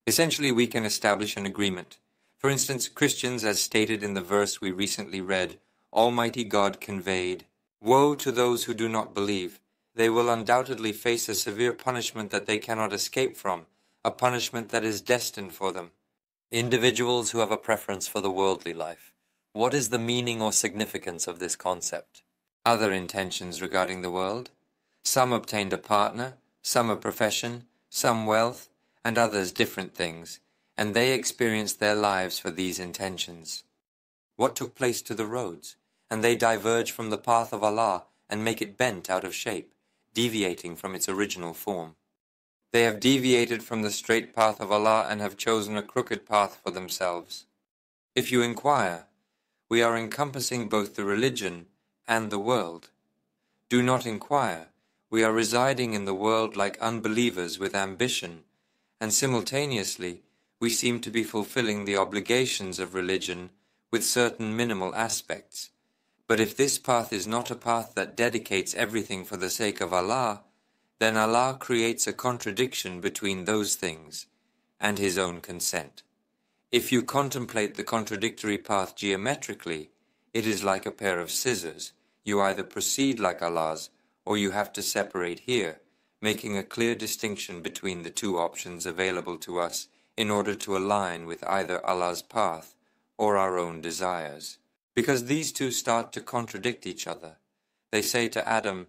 Essentially, we can establish an agreement. For instance, Christians, as stated in the verse we recently read, Almighty God conveyed, "Woe to those who do not believe. They will undoubtedly face a severe punishment that they cannot escape from, a punishment that is destined for them." Individuals who have a preference for the worldly life. What is the meaning or significance of this concept? Other intentions regarding the world. Some obtained a partner, some a profession, some wealth, and others different things, and they experienced their lives for these intentions. What took place to the roads? And they diverge from the path of Allah and make it bent out of shape, deviating from its original form. They have deviated from the straight path of Allah and have chosen a crooked path for themselves. If you inquire, we are encompassing both the religion and the world. Do not inquire, we are residing in the world like unbelievers with ambition, and simultaneously we seem to be fulfilling the obligations of religion with certain minimal aspects. But if this path is not a path that dedicates everything for the sake of Allah, then Allah creates a contradiction between those things and His own consent. If you contemplate the contradictory path geometrically, it is like a pair of scissors. You either proceed like Allah's, or you have to separate here, making a clear distinction between the two options available to us in order to align with either Allah's path or our own desires. Because these two start to contradict each other. They say to Adam,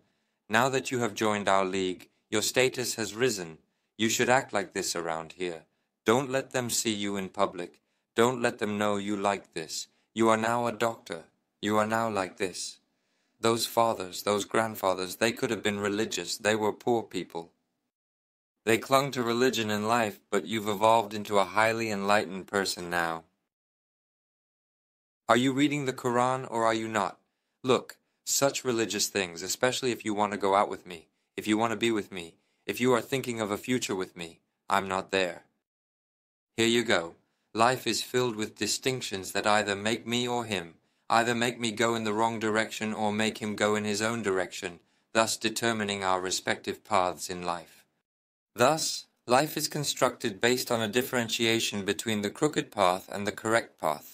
"Now that you have joined our league, your status has risen. You should act like this around here. Don't let them see you in public. Don't let them know you like this. You are now a doctor. You are now like this." Those fathers, those grandfathers, they could have been religious. They were poor people. They clung to religion in life, but you've evolved into a highly enlightened person now. Are you reading the Quran or are you not? Look, such religious things, especially if you want to go out with me, if you want to be with me, if you are thinking of a future with me, I'm not there. Here you go. Life is filled with distinctions that either make me or him, either make me go in the wrong direction or make him go in his own direction, thus determining our respective paths in life. Thus, life is constructed based on a differentiation between the crooked path and the correct path.